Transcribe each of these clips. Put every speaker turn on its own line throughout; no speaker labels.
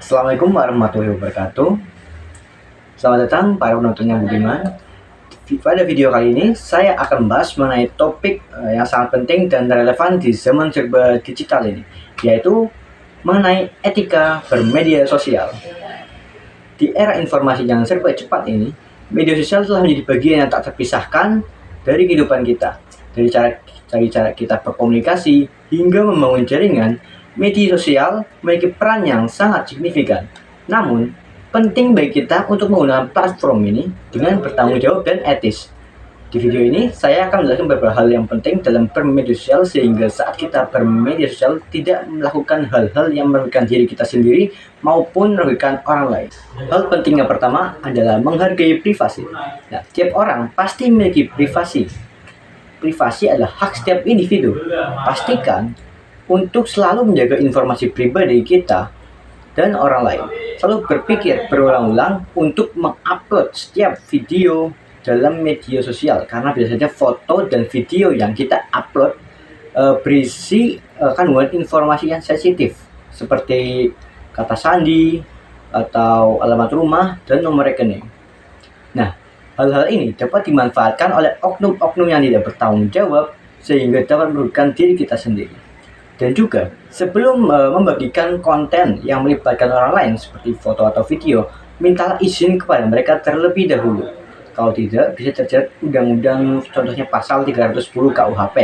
Assalamualaikum warahmatullahi wabarakatuh. Selamat datang para penonton yang budiman. Pada video kali ini saya akan membahas mengenai topik yang sangat penting dan relevan di zaman serba digital ini, yaitu mengenai etika bermedia sosial. Di era informasi yang serba cepat ini, media sosial telah menjadi bagian yang tak terpisahkan dari kehidupan kita. Dari cara kita berkomunikasi hingga membangun jaringan, media sosial memiliki peran yang sangat signifikan. Namun, penting bagi kita untuk menggunakan platform ini dengan bertanggung jawab dan etis. Di video ini, saya akan menjelaskan beberapa hal yang penting dalam bermedia sosial sehingga saat kita bermedia sosial tidak melakukan hal-hal yang merugikan diri kita sendiri maupun merugikan orang lain. Hal penting yang pertama adalah menghargai privasi. Nah, setiap orang pasti memiliki privasi. Privasi adalah hak setiap individu. Pastikan untuk selalu menjaga informasi pribadi kita dan orang lain. Selalu berpikir berulang-ulang untuk mengupload setiap video dalam media sosial, karena biasanya foto dan video yang kita upload berisi kandungan informasi yang sensitif seperti kata sandi atau alamat rumah dan nomor rekening. Nah, hal-hal ini dapat dimanfaatkan oleh oknum-oknum yang tidak bertanggung jawab sehingga dapat merugikan diri kita sendiri. Dan juga sebelum membagikan konten yang melibatkan orang lain seperti foto atau video, mintalah izin kepada mereka terlebih dahulu. Kalau tidak, bisa terjerat undang-undang, contohnya pasal 310 KUHP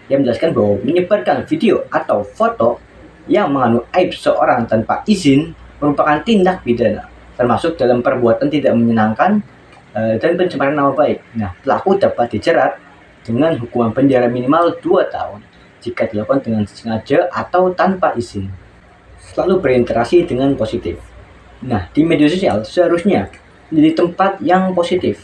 yang menjelaskan bahwa menyebarkan video atau foto yang mengandung aib seorang tanpa izin merupakan tindak pidana, termasuk dalam perbuatan tidak menyenangkan dan pencemaran nama baik. Nah, pelaku dapat dijerat dengan hukuman penjara minimal 2 tahun jika dilakukan dengan sengaja atau tanpa izin. Selalu berinteraksi dengan positif. Nah, di media sosial seharusnya menjadi tempat yang positif,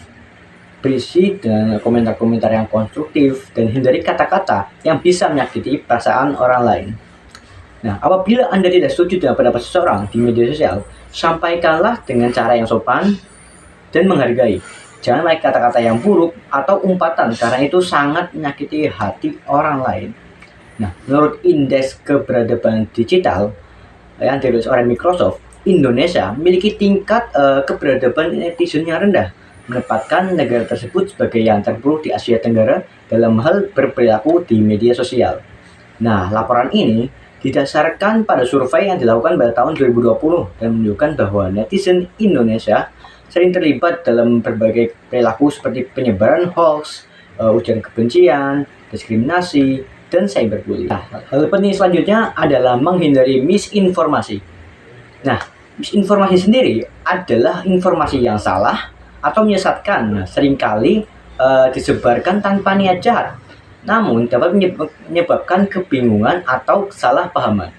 berisi dengan komentar-komentar yang konstruktif dan hindari kata-kata yang bisa menyakiti perasaan orang lain. Nah, apabila Anda tidak setuju dengan pendapat seseorang di media sosial, sampaikanlah dengan cara yang sopan dan menghargai. Jangan pakai kata-kata yang buruk atau umpatan, karena itu sangat menyakiti hati orang lain. Nah, menurut Indeks Keberadaban Digital yang dirilis oleh Microsoft, Indonesia memiliki tingkat keberadaban netizen yang rendah, menempatkan negara tersebut sebagai yang terburuk di Asia Tenggara dalam hal berperilaku di media sosial. Nah, laporan ini didasarkan pada survei yang dilakukan pada tahun 2020 dan menunjukkan bahwa netizen Indonesia sering terlibat dalam berbagai perilaku seperti penyebaran hoax, ujaran kebencian, diskriminasi, dan cyberbullying. Nah, hal penting selanjutnya adalah menghindari misinformasi. Nah, misinformasi sendiri adalah informasi yang salah atau menyesatkan. Nah, seringkali disebarkan tanpa niat jahat, namun dapat menyebabkan kebingungan atau kesalahpahaman.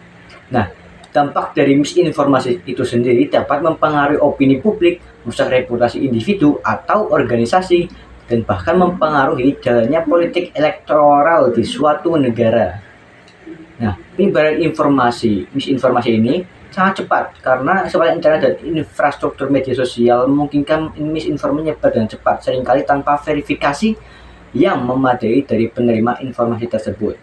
Nah, dampak dari misinformasi itu sendiri dapat mempengaruhi opini publik, merusak reputasi individu atau organisasi, dan bahkan mempengaruhi jalannya politik elektoral di suatu negara. Nah, penyebaran misinformasi ini sangat cepat karena sepanjang internet dan infrastruktur media sosial memungkinkan misinformasi menyebar dengan cepat, seringkali tanpa verifikasi yang memadai dari penerima informasi tersebut.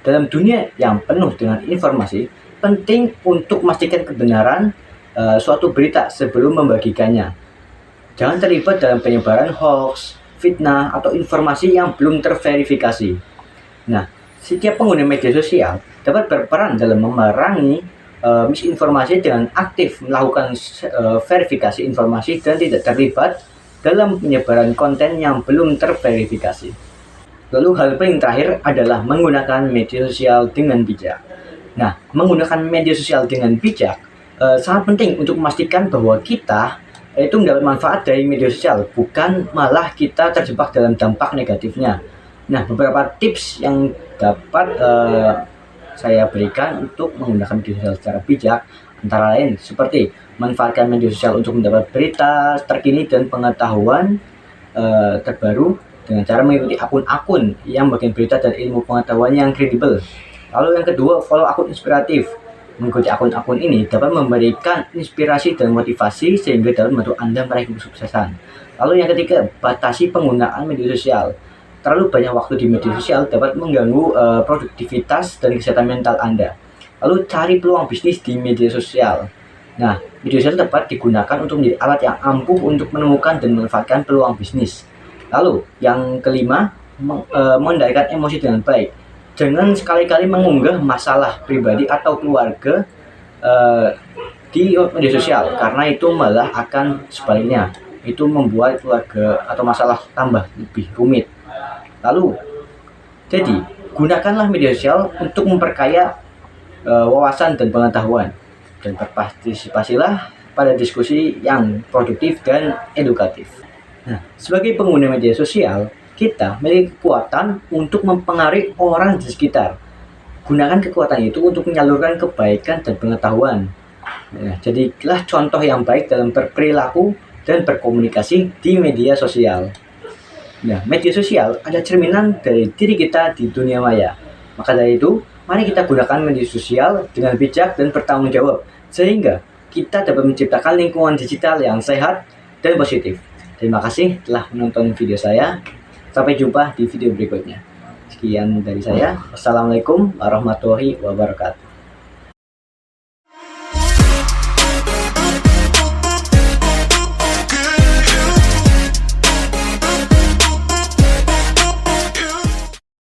Dalam dunia yang penuh dengan informasi, penting untuk memastikan kebenaran suatu berita sebelum membagikannya. Jangan terlibat dalam penyebaran hoax, fitnah, atau informasi yang belum terverifikasi. Nah, setiap pengguna media sosial dapat berperan dalam memerangi misinformasi dengan aktif melakukan verifikasi informasi dan tidak terlibat dalam penyebaran konten yang belum terverifikasi. Lalu hal paling terakhir adalah menggunakan media sosial dengan bijak. Nah, menggunakan media sosial dengan bijak sangat penting untuk memastikan bahwa kita itu mendapat manfaat dari media sosial, bukan malah kita terjebak dalam dampak negatifnya. Nah, beberapa tips yang dapat saya berikan untuk menggunakan media sosial secara bijak antara lain seperti manfaatkan media sosial untuk mendapat berita terkini dan pengetahuan terbaru dengan cara mengikuti akun-akun yang bagian berita dan ilmu pengetahuan yang kredibel. Lalu yang kedua, follow akun inspiratif. Mengikuti akun-akun ini dapat memberikan inspirasi dan motivasi sehingga dapat membantu Anda meraih kesuksesan. Lalu yang ketiga, batasi penggunaan media sosial. Terlalu banyak waktu di media sosial dapat mengganggu produktivitas dan kesehatan mental Anda. Lalu cari peluang bisnis di media sosial. Nah, media sosial tepat digunakan untuk menjadi alat yang ampuh untuk menemukan dan memanfaatkan peluang bisnis. Lalu, yang kelima, mengendalikan emosi dengan baik. Jangan sekali-kali mengunggah masalah pribadi atau keluarga di media sosial, karena itu malah akan sebaliknya, itu membuat keluarga atau masalah tambah lebih rumit. Lalu, jadi gunakanlah media sosial untuk memperkaya wawasan dan pengetahuan, dan berpartisipasilah pada diskusi yang produktif dan edukatif. Nah, sebagai pengguna media sosial, kita memiliki kekuatan untuk mempengaruhi orang di sekitar. Gunakan kekuatan itu untuk menyalurkan kebaikan dan pengetahuan. Nah, jadilah contoh yang baik dalam berperilaku dan berkomunikasi di media sosial. Nah, media sosial adalah cerminan dari diri kita di dunia maya. Maka dari itu, mari kita gunakan media sosial dengan bijak dan bertanggung jawab, sehingga kita dapat menciptakan lingkungan digital yang sehat dan positif. Terima kasih telah menonton video saya. Sampai jumpa di video berikutnya. Sekian dari saya. Wassalamualaikum warahmatullahi wabarakatuh.